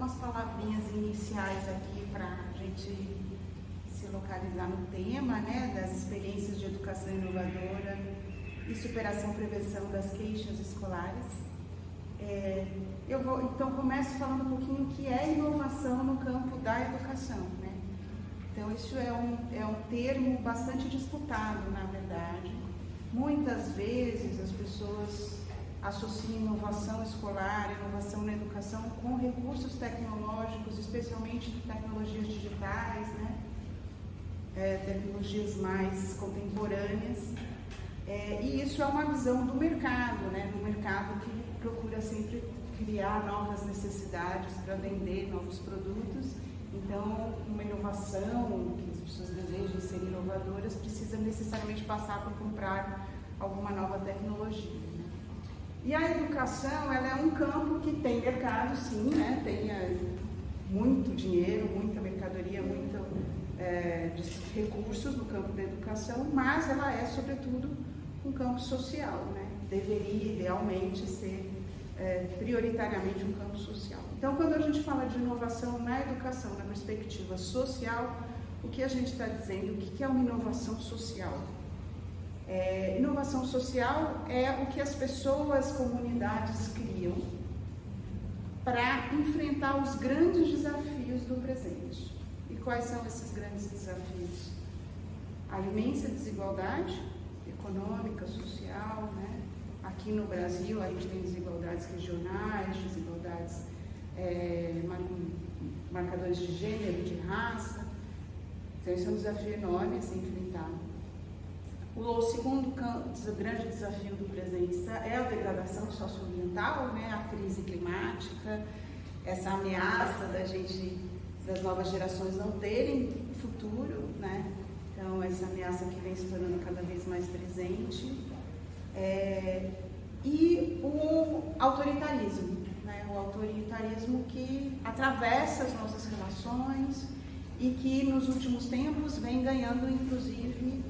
algumas palavrinhas iniciais aqui para a gente se localizar no tema, né, das experiências de educação inovadora e superação e prevenção das queixas escolares. Então começo falando um pouquinho o que é inovação no campo da educação, né? Então isso é um termo bastante disputado, na verdade. Muitas vezes as pessoas associam inovação escolar, inovação na educação com recursos tecnológicos, especialmente tecnologias digitais, né? Tecnologias mais contemporâneas. E isso é uma visão do mercado, né? Do mercado que procura sempre criar novas necessidades para vender novos produtos. Então, uma inovação que as pessoas desejam ser inovadoras precisa necessariamente passar por comprar alguma nova tecnologia, né? E a educação, ela é um campo que tem mercado, sim, né? Tem muito dinheiro, muita mercadoria, recursos no campo da educação, mas ela é, sobretudo, um campo social, né? Deveria, idealmente, ser prioritariamente um campo social. Então, quando a gente fala de inovação na educação, na perspectiva social, o que a gente está dizendo? O que é uma inovação social? Inovação social é o que as pessoas, comunidades criam para enfrentar os grandes desafios do presente. E quais são esses grandes desafios? A imensa desigualdade econômica, social, né? Aqui no Brasil a gente tem desigualdades regionais, desigualdades marcadores de gênero, de raça. Então esse é um desafio enorme a ser enfrentado. O segundo grande desafio do presente é a degradação socioambiental, né? A crise climática, essa ameaça das novas gerações não terem futuro, né? Então essa ameaça que vem se tornando cada vez mais presente. E o autoritarismo, né? O autoritarismo que atravessa as nossas relações e que nos últimos tempos vem ganhando, inclusive,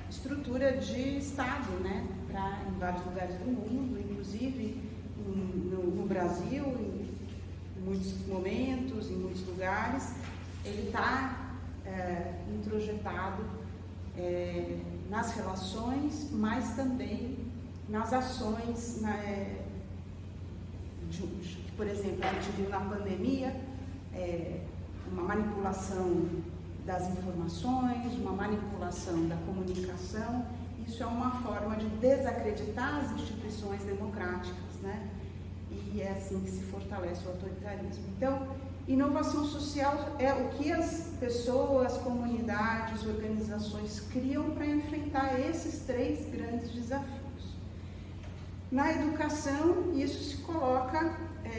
estrutura de Estado, né? Em vários lugares do mundo, inclusive no Brasil, em muitos momentos, em muitos lugares, ele está introjetado nas relações, mas também nas ações, por exemplo, a gente viu na pandemia uma manipulação das informações, uma manipulação da comunicação. Isso é uma forma de desacreditar as instituições democráticas, né? E é assim que se fortalece o autoritarismo. Então, inovação social é o que as pessoas, comunidades, organizações criam para enfrentar esses três grandes desafios. Na educação, isso se coloca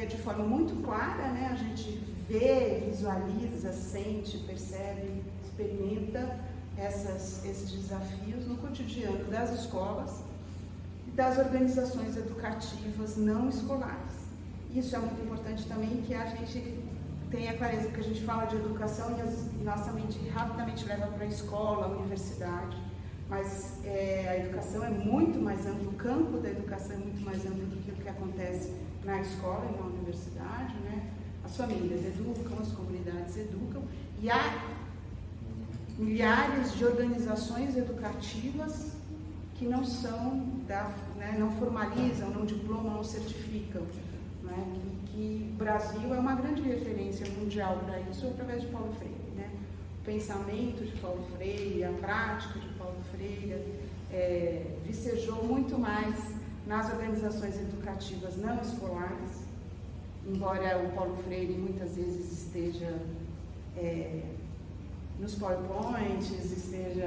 de forma muito clara, né? A gente vê, visualiza, sente, percebe, experimenta esses desafios no cotidiano das escolas e das organizações educativas não escolares. Isso é muito importante também, que a gente tenha clareza, porque a gente fala de educação e nossa mente rapidamente leva para a escola, a universidade, mas a educação é muito mais ampla, o campo da educação é muito mais amplo do que o que acontece na escola e na universidade, né? As famílias educam, as comunidades educam, e há milhares de organizações educativas que não são, não formalizam, não diplomam, não certificam, né? Que o Brasil é uma grande referência mundial para isso através de Paulo Freire, né? O pensamento de Paulo Freire, a prática de Paulo Freire vicejou muito mais nas organizações educativas não escolares, embora o Paulo Freire muitas vezes esteja nos PowerPoints, esteja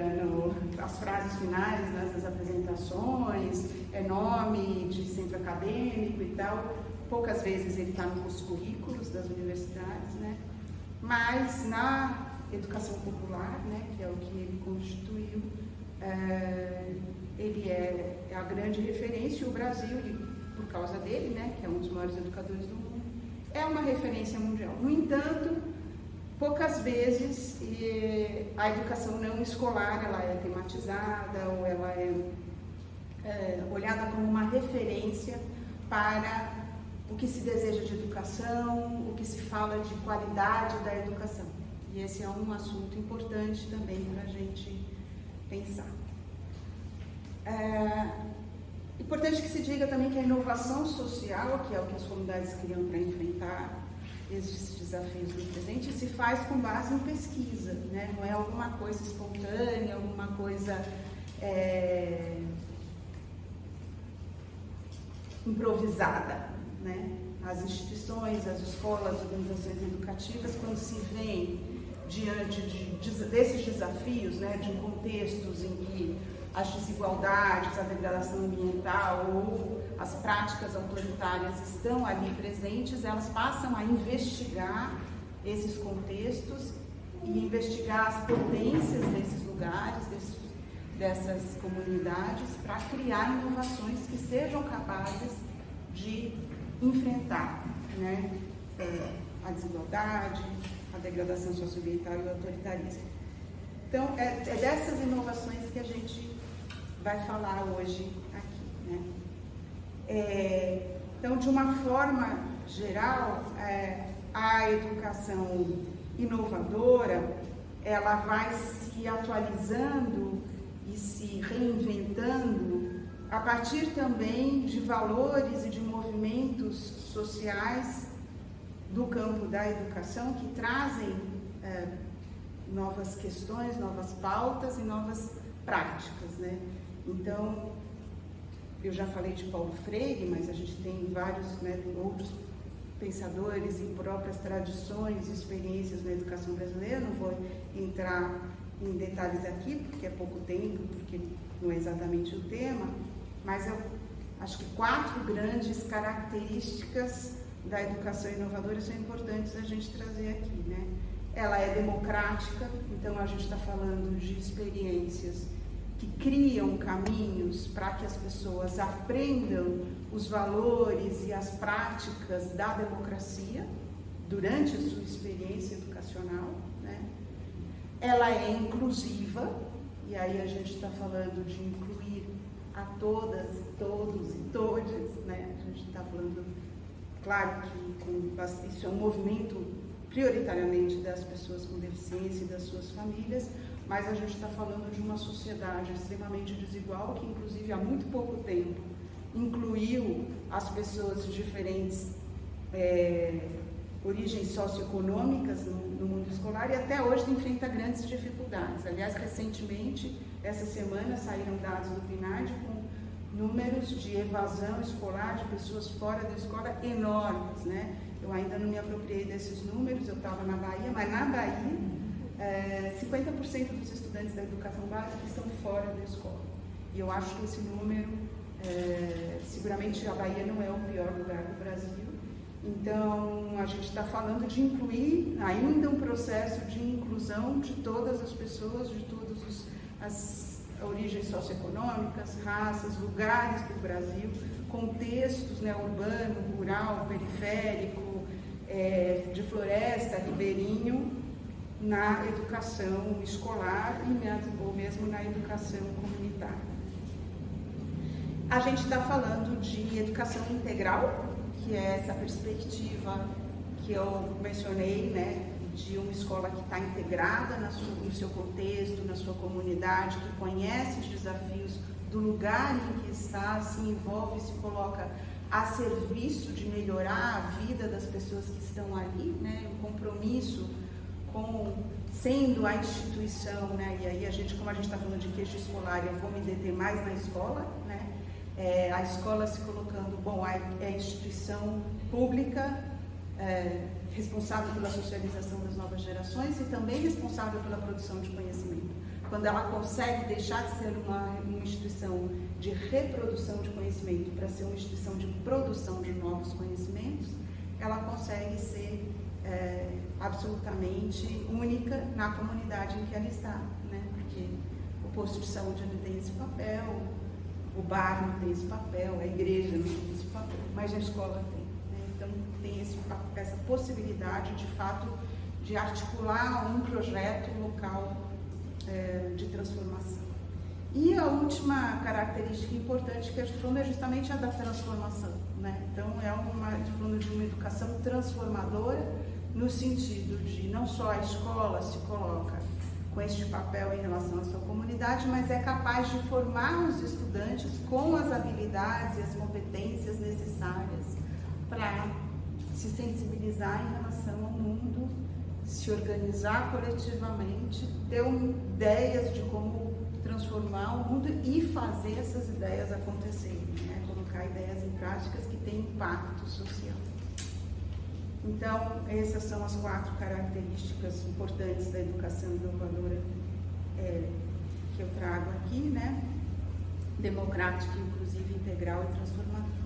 nas frases finais, nas apresentações, nome de centro acadêmico e tal. Poucas vezes ele está nos currículos das universidades, né? Mas na educação popular, né, que é o que ele constituiu, ele é a grande referência. O Brasil, por causa dele, né, que é um dos maiores educadores do mundo, é uma referência mundial. No entanto, poucas vezes a educação não escolar ela é tematizada ou ela é olhada como uma referência para o que se deseja de educação, o que se fala de qualidade da educação. E esse é um assunto importante também para a gente pensar. Importante que se diga também que a inovação social, que é o que as comunidades criam para enfrentar esses desafios do presente, se faz com base em pesquisa, né? Não é alguma coisa espontânea, alguma coisa improvisada, né? As instituições, as escolas, as organizações educativas, quando se veem diante desses desafios, né, de contextos em que as desigualdades, a degradação ambiental ou as práticas autoritárias estão ali presentes, elas passam a investigar esses contextos e investigar as potências desses lugares, dessas comunidades, para criar inovações que sejam capazes de enfrentar, né, a desigualdade, a degradação socioambiental e o autoritarismo. Então, é dessas inovações que a gente vai falar hoje aqui, né? Então, de uma forma geral, a educação inovadora, ela vai se atualizando e se reinventando a partir também de valores e de movimentos sociais do campo da educação que trazem novas questões, novas pautas e novas práticas, né? Então, eu já falei de Paulo Freire, mas a gente tem vários, né, outros pensadores e próprias tradições e experiências na educação brasileira. Não vou entrar em detalhes aqui, porque é pouco tempo, porque não é exatamente o tema, mas eu acho que 4 grandes características da educação inovadora são importantes a gente trazer aqui, né? Ela é democrática, então a gente está falando de experiências que criam caminhos para que as pessoas aprendam os valores e as práticas da democracia durante a sua experiência educacional, né? Ela é inclusiva, e aí a gente está falando de incluir a todas, todos e todes, né? A gente está falando, claro que isso é um movimento prioritariamente das pessoas com deficiência e das suas famílias, mas a gente está falando de uma sociedade extremamente desigual, que inclusive há muito pouco tempo incluiu as pessoas de diferentes origens socioeconômicas no mundo escolar e até hoje enfrenta grandes dificuldades. Aliás, recentemente, essa semana, saíram dados do PNAD com números de evasão escolar de pessoas fora da escola enormes, né? Eu ainda não me apropriei desses números, eu estava na Bahia, mas na Bahia, 50% dos estudantes da educação básica estão fora da escola. E eu acho que esse número, seguramente a Bahia não é o pior lugar do Brasil. Então, a gente está falando de incluir ainda um processo de inclusão de todas as pessoas, de todas as origens socioeconômicas, raças, lugares do Brasil, contextos, né, urbano, rural, periférico, de floresta, ribeirinho, na educação escolar ou mesmo na educação comunitária. A gente está falando de educação integral, que é essa perspectiva que eu mencionei, né, de uma escola que está integrada no seu contexto, na sua comunidade, que conhece os desafios do lugar em que está, se envolve, se coloca a serviço de melhorar a vida das pessoas que estão ali, né, um compromisso sendo a instituição, né, e aí como a gente está falando de queijo escolar, eu vou me deter mais na escola, né, a escola se colocando, é a instituição pública, responsável pela socialização das novas gerações e também responsável pela produção de conhecimento. Quando ela consegue deixar de ser uma instituição de reprodução de conhecimento para ser uma instituição de produção de novos conhecimentos, ela consegue ser absolutamente única na comunidade em que ela está, né? Porque o posto de saúde não tem esse papel, o bar não tem esse papel, a igreja não tem esse papel, mas a escola tem, né? Então tem essa possibilidade, de fato, de articular um projeto local de transformação. E a última característica importante que a gente falou é justamente a da transformação, né? Então, falando de uma educação transformadora, no sentido de não só a escola se coloca com este papel em relação à sua comunidade, mas é capaz de formar os estudantes com as habilidades e as competências necessárias para se sensibilizar em relação ao mundo, se organizar coletivamente, ter ideias de como transformar o mundo e fazer essas ideias acontecerem, né? Colocar ideias em práticas que têm impacto social. Então, essas são as 4 características importantes da educação inovadora que eu trago aqui, né? Democrática, inclusive, integral e transformadora.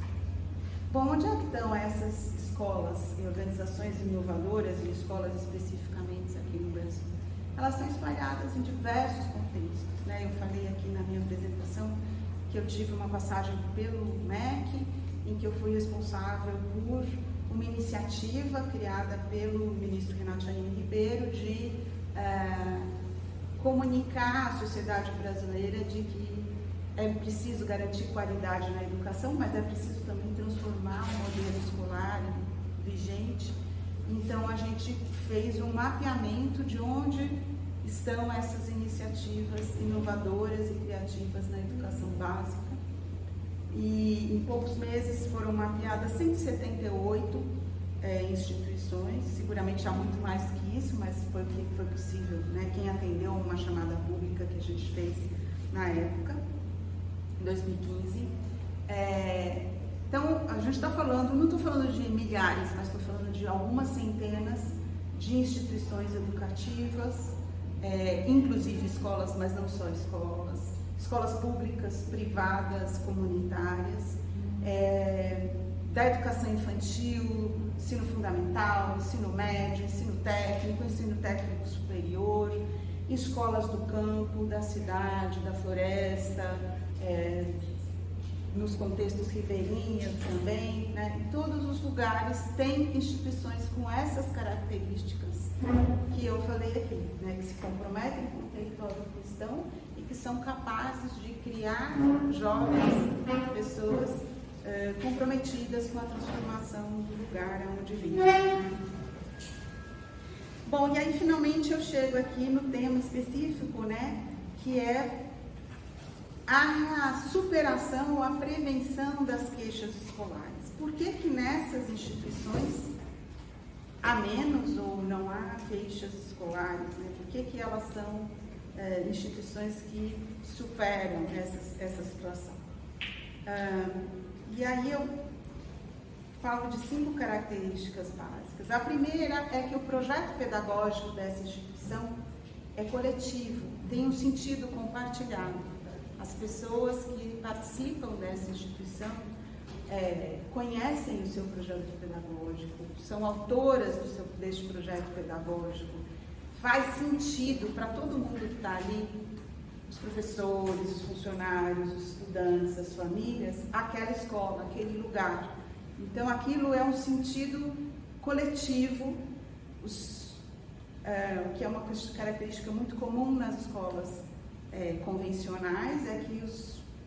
Bom, onde é que estão essas escolas e organizações inovadoras e escolas especificamente aqui no Brasil? Elas estão espalhadas em diversos contextos, né? Eu falei aqui na minha apresentação que eu tive uma passagem pelo MEC, em que eu fui responsável por uma iniciativa criada pelo ministro Renato Janine Ribeiro de comunicar à sociedade brasileira de que é preciso garantir qualidade na educação, mas é preciso também transformar o modelo escolar vigente. Então, a gente fez um mapeamento de onde estão essas iniciativas inovadoras e criativas na educação básica. E em poucos meses foram mapeadas 178 instituições, seguramente há muito mais que isso, mas foi o que foi possível, né? Quem atendeu uma chamada pública que a gente fez na época, em 2015. Então, a gente está falando, não estou falando de milhares, mas estou falando de algumas centenas de instituições educativas, inclusive escolas, mas não só escolas, escolas públicas, privadas, comunitárias, da educação infantil, ensino fundamental, ensino médio, ensino técnico superior, escolas do campo, da cidade, da floresta, nos contextos ribeirinhos também, né? Em todos os lugares tem instituições com essas características que eu falei aqui, né? Que se comprometem com o território cristão e que são capazes de criar jovens, pessoas comprometidas com a transformação do lugar onde vivem. Bom, e aí finalmente eu chego aqui no tema específico, né? Que é a superação ou a prevenção das queixas escolares. Por que nessas instituições há menos ou não há queixas escolares? Né? Por que elas são instituições que superam essa situação? E aí eu falo de 5 características básicas. A primeira é que o projeto pedagógico dessa instituição é coletivo, tem um sentido compartilhado. As pessoas que participam dessa instituição conhecem o seu projeto pedagógico, são autoras deste projeto pedagógico. Faz sentido para todo mundo que está ali, os professores, os funcionários, os estudantes, as famílias, aquela escola, aquele lugar. Então, aquilo é um sentido coletivo, o que é uma característica muito comum nas escolas convencionais, é que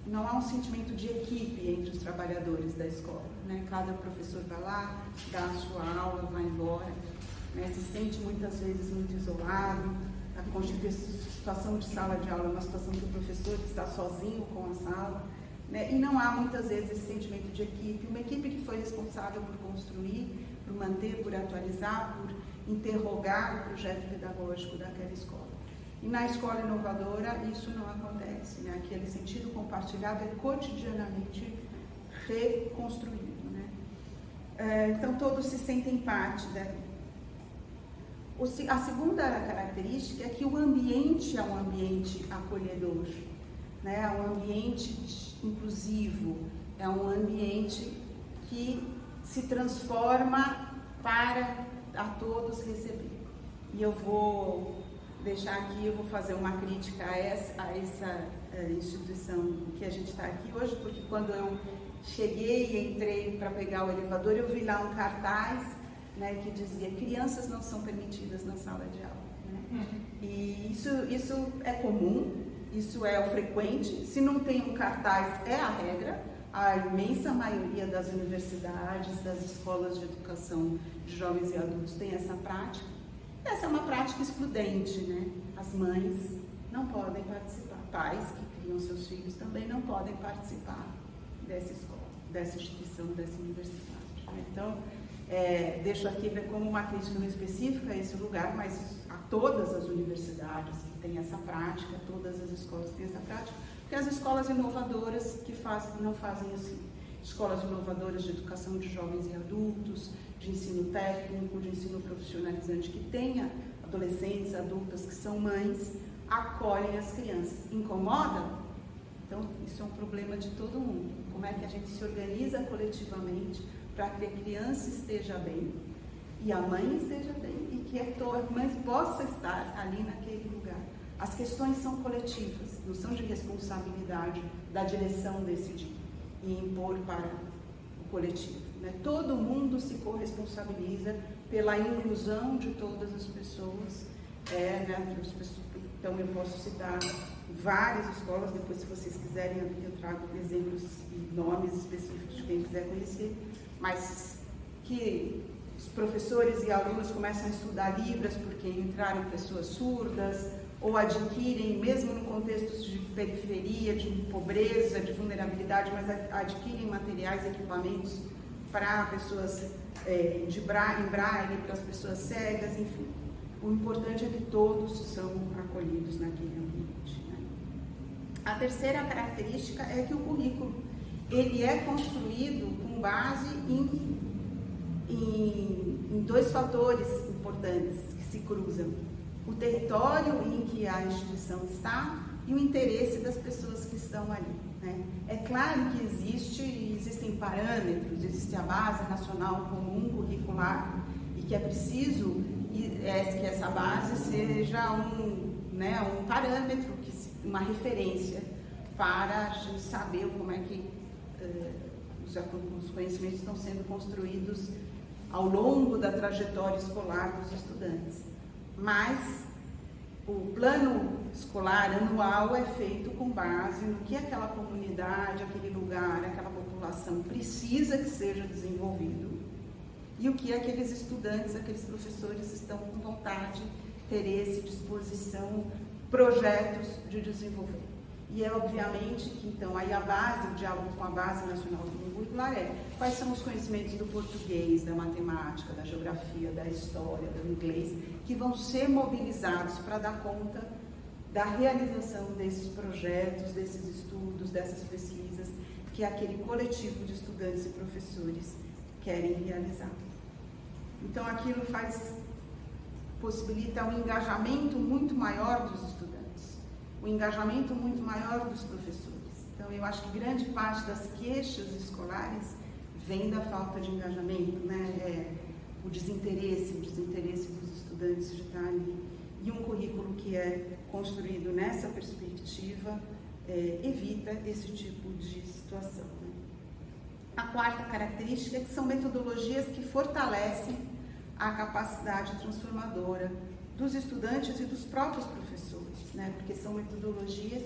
não há um sentimento de equipe entre os trabalhadores da escola, né? Cada professor vai lá, dá a sua aula, vai embora, né? Se sente muitas vezes muito isolado. A situação de sala de aula é uma situação que o professor está sozinho com a sala, né? E não há muitas vezes esse sentimento de equipe, uma equipe que foi responsável por construir, por manter, por atualizar, por interrogar o projeto pedagógico daquela escola. E na escola inovadora isso não acontece, né? Aquele sentido compartilhado é cotidianamente reconstruído, né? Então todos se sentem parte dali. A segunda característica é que o ambiente é um ambiente acolhedor, né? É um ambiente inclusivo, é um ambiente que se transforma para a todos receber. E eu vou deixar aqui, eu vou fazer uma crítica a essa instituição que a gente está aqui hoje, porque quando eu cheguei e entrei para pegar o elevador, eu vi lá um cartaz, né, que dizia: crianças não são permitidas na sala de aula, né? E isso é comum, isso é o frequente. Se não tem um cartaz, é a regra. a imensa maioria das universidades, das escolas de educação de jovens e adultos tem essa prática. Essa é uma prática excludente, né? As mães não podem participar, pais que criam seus filhos também não podem participar dessa escola, dessa instituição, dessa universidade, né? Então, deixo aqui ver como uma crítica não específica a esse lugar, mas a todas as universidades que têm essa prática, todas as escolas que têm essa prática, porque as escolas inovadoras que não fazem assim. Escolas inovadoras de educação de jovens e adultos, de ensino técnico, de ensino profissionalizante, que tenha adolescentes, adultas que são mães, acolhem as crianças. Incomoda? Então, isso é um problema de todo mundo. Como é que a gente se organiza coletivamente para que a criança esteja bem e a mãe esteja bem e que a mãe possa estar ali naquele lugar. As questões são coletivas, não são de responsabilidade da direção decidir e impor para o coletivo, né? Todo mundo se corresponsabiliza pela inclusão de todas as pessoas, né? Então eu posso citar várias escolas, depois se vocês quiserem eu trago exemplos e nomes específicos de quem quiser conhecer, mas que os professores e alunos começam a estudar Libras porque entraram pessoas surdas, ou adquirem, mesmo no contexto de periferia, de pobreza, de vulnerabilidade, mas adquirem materiais, equipamentos para pessoas em braille, para as pessoas cegas, enfim. O importante é que todos são acolhidos naquele ambiente, né? A terceira característica é que o currículo ele é construído com base em dois fatores importantes que se cruzam: o território em que a instituição está e o interesse das pessoas que estão ali, né? É claro que existem parâmetros, existe a Base Nacional Comum Curricular e que é preciso que essa base seja um parâmetro, uma referência para a gente saber como é que os conhecimentos estão sendo construídos ao longo da trajetória escolar dos estudantes. Mas o plano escolar anual é feito com base no que aquela comunidade, aquele lugar, aquela população precisa que seja desenvolvido e o que aqueles estudantes, aqueles professores estão com vontade, interesse, disposição, projetos de desenvolver. E é obviamente que então aí a base, o diálogo com a Base Nacional Comum Curricular quais são os conhecimentos do português, da matemática, da geografia, da história, do inglês, que vão ser mobilizados para dar conta da realização desses projetos, desses estudos, dessas pesquisas que aquele coletivo de estudantes e professores querem realizar. Então aquilo possibilita um engajamento muito maior dos estudantes, um engajamento muito maior dos professores. Então eu acho que grande parte das queixas escolares vem da falta de engajamento, né? O desinteresse dos estudantes de estar ali. E um currículo que é construído nessa perspectiva evita esse tipo de situação, né? A quarta característica é que são metodologias que fortalecem a capacidade transformadora dos estudantes e dos próprios professores, né? Porque são metodologias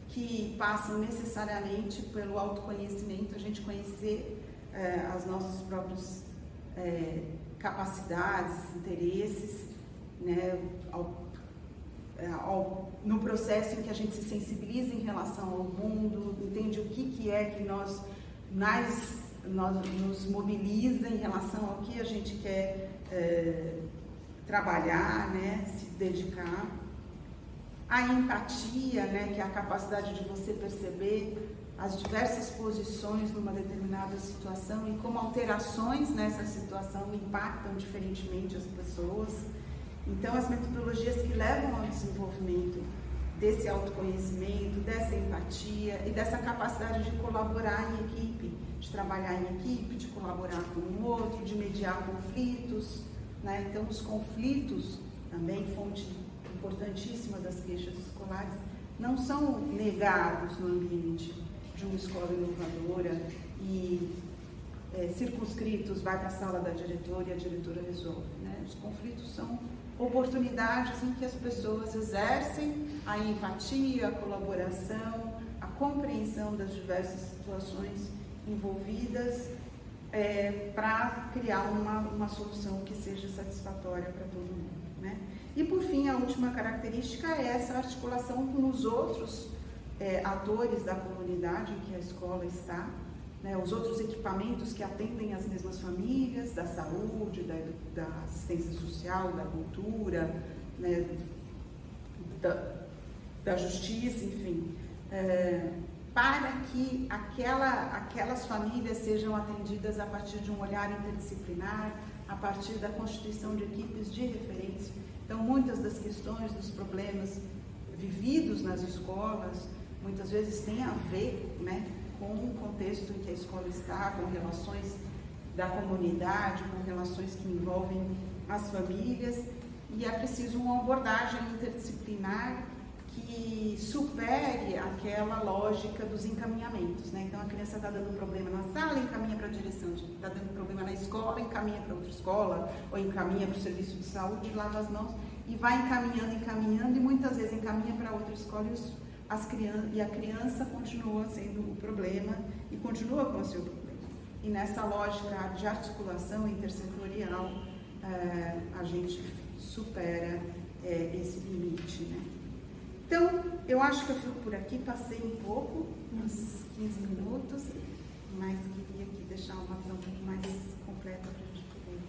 que passam necessariamente pelo autoconhecimento, a gente conhecer as nossas próprias capacidades, interesses, né? No processo em que a gente se sensibiliza em relação ao mundo, entende o que é que nós nos mobiliza em relação ao que a gente quer trabalhar, né? Se dedicar. A empatia, né? Que é a capacidade de você perceber as diversas posições numa determinada situação e como alterações nessa situação impactam diferentemente as pessoas. Então, as metodologias que levam ao desenvolvimento desse autoconhecimento, dessa empatia e dessa capacidade de colaborar em equipe, de trabalhar em equipe, de colaborar com o outro, de mediar conflitos, né? Então, os conflitos, também fonte importantíssima das queixas escolares, não são negados no ambiente de uma escola inovadora e circunscritos, vai para a sala da diretora e a diretora resolve, né? Os conflitos são oportunidades em que as pessoas exercem a empatia, a colaboração, a compreensão das diversas situações envolvidas para criar uma solução que seja satisfatória para todo mundo, né? E por fim, a última característica é essa articulação com os outros atores da comunidade em que a escola está, né? Os outros equipamentos que atendem as mesmas famílias, da saúde, da assistência social, da cultura, né? Da justiça, enfim, para que aquelas famílias sejam atendidas a partir de um olhar interdisciplinar, a partir da constituição de equipes de referência. Então, muitas das questões, dos problemas vividos nas escolas, muitas vezes têm a ver, né, com o contexto em que a escola está, com relações da comunidade, com relações que envolvem as famílias, e é preciso uma abordagem interdisciplinar que supere aquela lógica dos encaminhamentos, né? Então, a criança está dando problema na sala, encaminha para a direção, está dando problema na escola, encaminha para outra escola, ou encaminha para o serviço de saúde, lava as mãos, e vai encaminhando, e muitas vezes encaminha para outra escola, e a criança continua sendo o problema, e continua com o seu problema. E nessa lógica de articulação intersetorial, a gente supera esse limite, né? Então, eu acho que eu fico por aqui, passei um pouco, uns 15 minutos, mas queria aqui deixar uma visão um pouco mais completa para a gente poder